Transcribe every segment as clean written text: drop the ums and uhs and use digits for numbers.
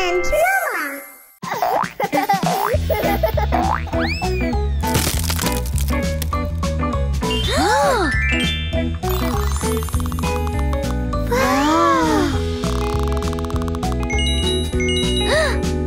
and Roma.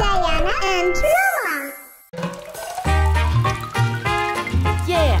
Diana and Roma. Yeah.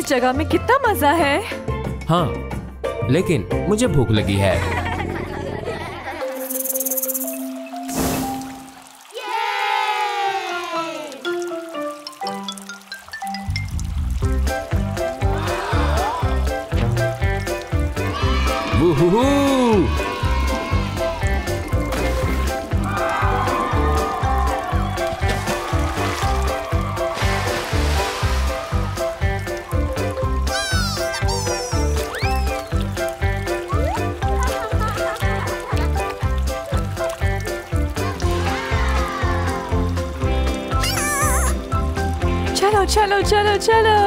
इस जगह में कितना मजा है। हाँ, लेकिन मुझे भूख लगी है। वूहू! चलो चलो चलो चलो।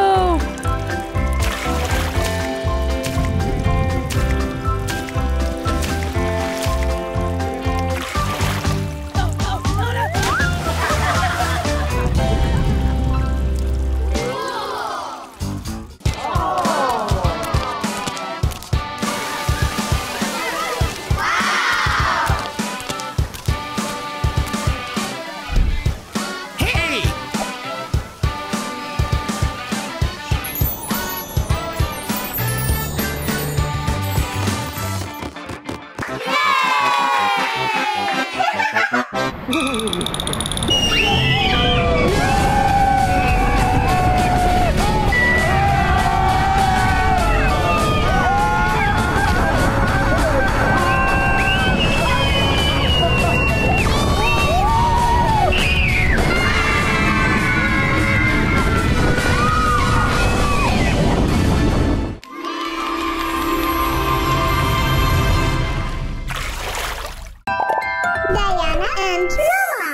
Diana and Roma.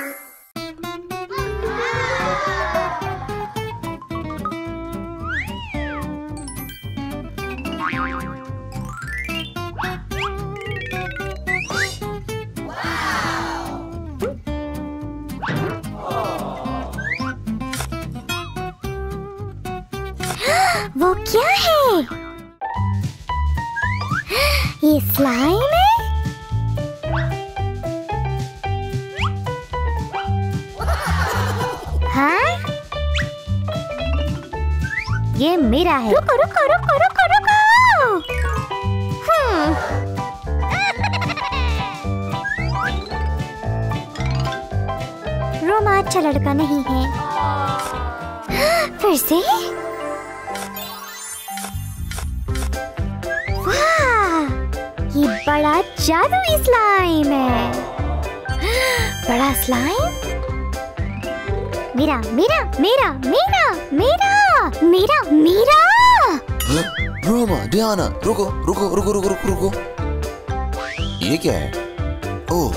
वो क्या है? ये स्लाइम है? हाँ? ये मेरा है। रुको रुको रुको रुको रुको। रोमा अच्छा लड़का नहीं है। फिर से? वाह! ये बड़ा जादुई स्लाइम है। बड़ा स्लाइम? मेरा मेरा मेरा मेरा मेरा मेरा मेरा। रोमा, ड्याना, रुको रुको रुको रुको रुको रुको। ये क्या है? ओह,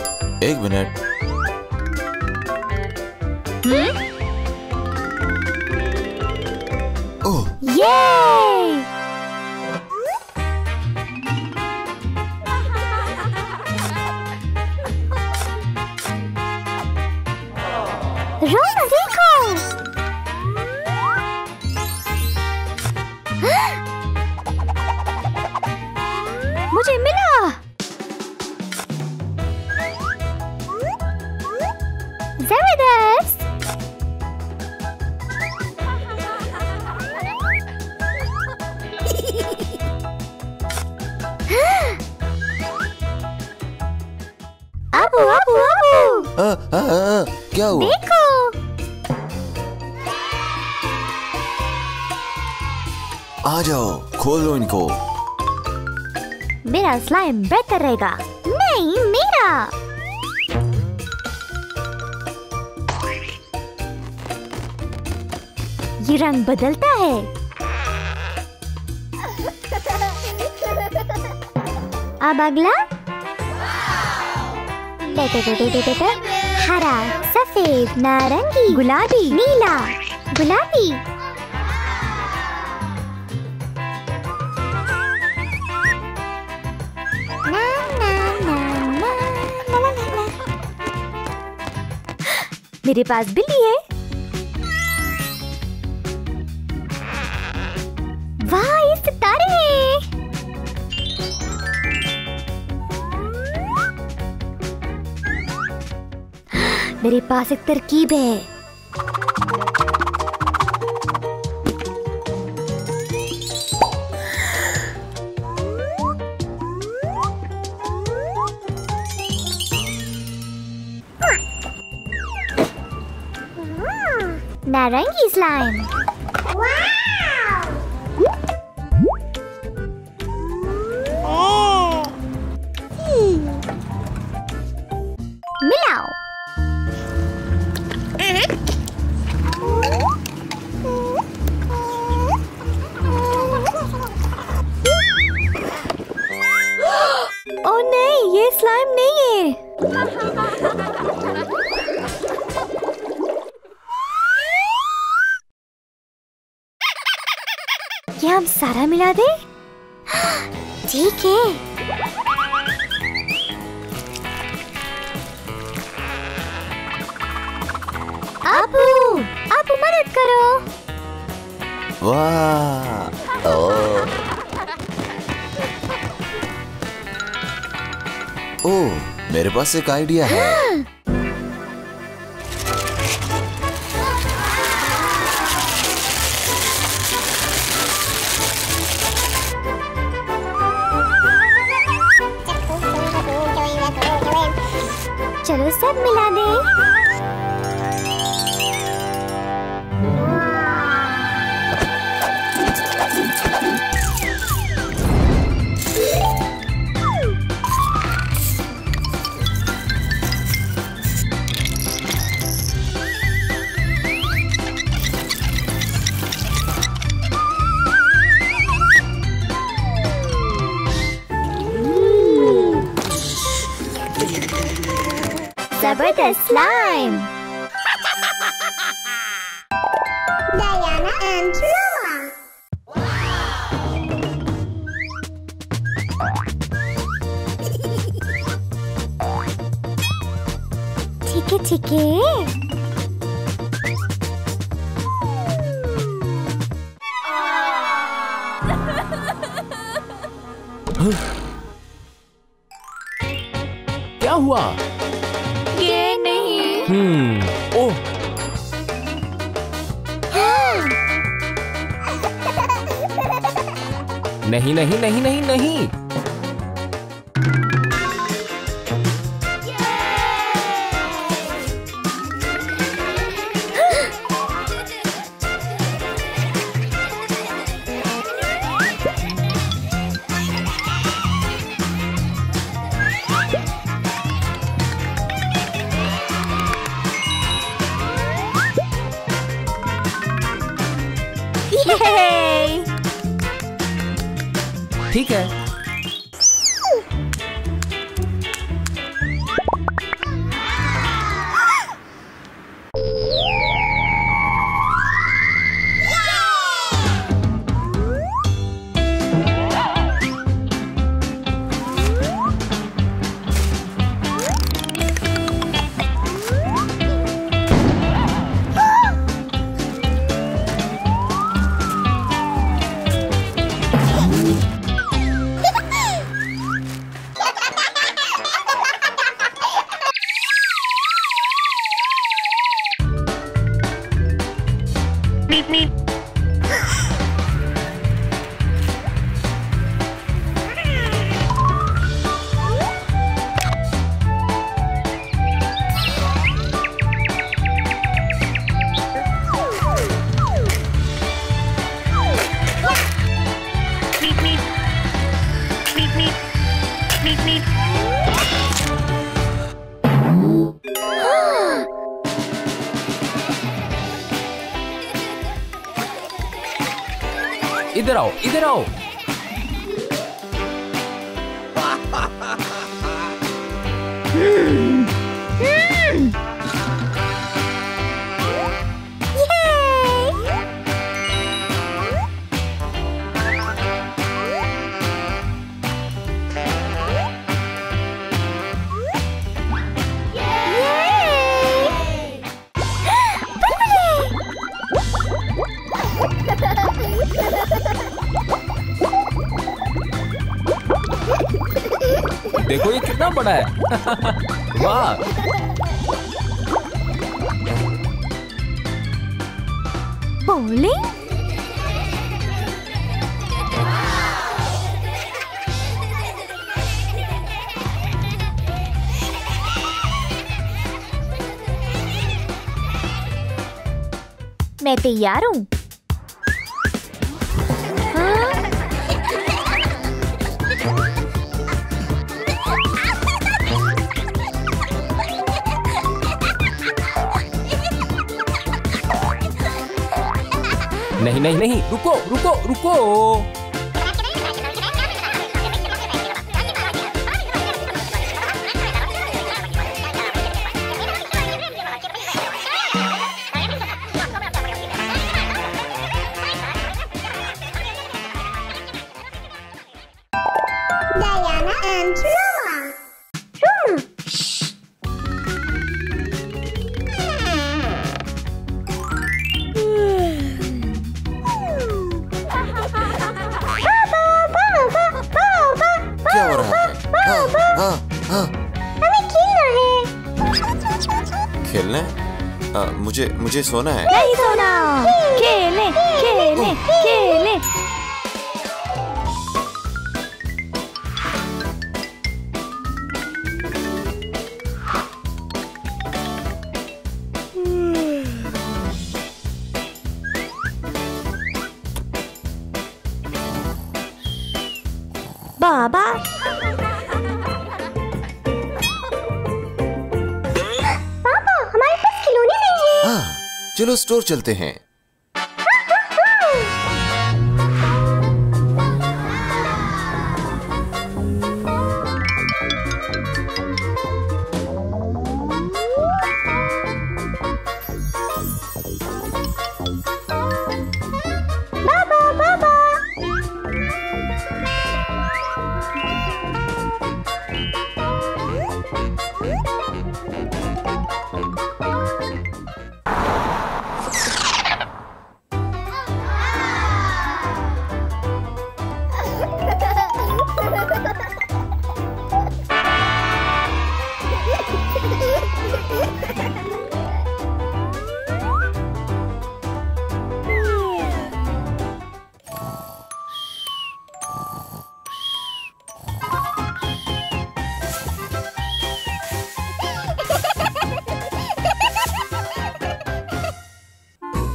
एक मिनट। ओह, ये रोमा देखो। मुझे मिला। जबरदस्त। अबू अबू अबू क्या हुआ? देखो। आ जाओ, खोल लो इनको। मेरा स्लाइम बेहतर रहेगा। नहीं, मेरा। ये रंग बदलता है। अब अगला। हरा, सफेद, नारंगी, गुलाबी, नीला, गुलाबी। मेरे पास बिल्ली है। वाह, ये सितारे हैं। मेरे पास एक तरकीब है। नारंगी स्लाइम। मिलाओ। ओह नहीं, ये स्लाइम नहीं है। क्या हम सारा मिला दे? ठीक है। अबू, अबू मदद करो। वाह, ओह, मेरे पास एक आइडिया है। चलो सब मिला दे। जबरदस्त स्लाइम। Diana and Roma. ठीक है, ठीक है। क्या हुआ? ये नहीं। ओह, नहीं नहीं नहीं नहीं नहीं। ठीक है। इधर आओ, इधर आओ। देखो ये कितना बड़ा है। वाह, बोलिंग। मैं तैयार हूँ। नहीं नहीं नहीं, रुको रुको रुको। Diana and Roma. क्या हो रहा है? हाँ, हमें खेलना है। खेलना है? मुझे सोना है। नहीं सोना, खेले खेले खेले। बाबा पापा, हमारे पास खिलौने नहीं है। हाँ, चलो स्टोर चलते हैं।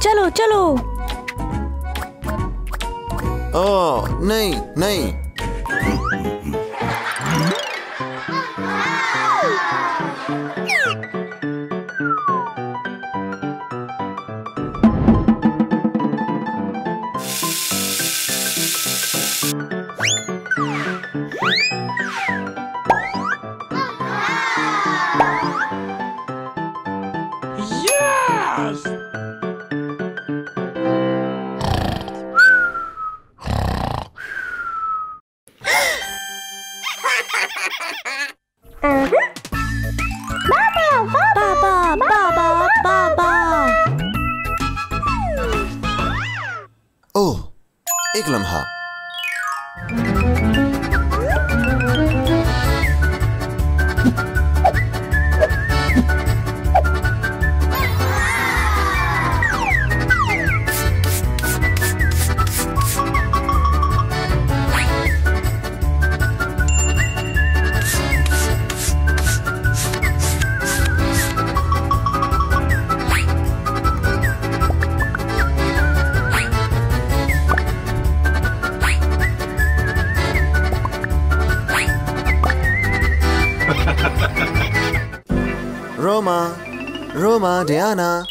चलो चलो। ओह नहीं नहीं। पापा पापा पापा। ओह, एक लम्हा। Roma, Roma, Diana.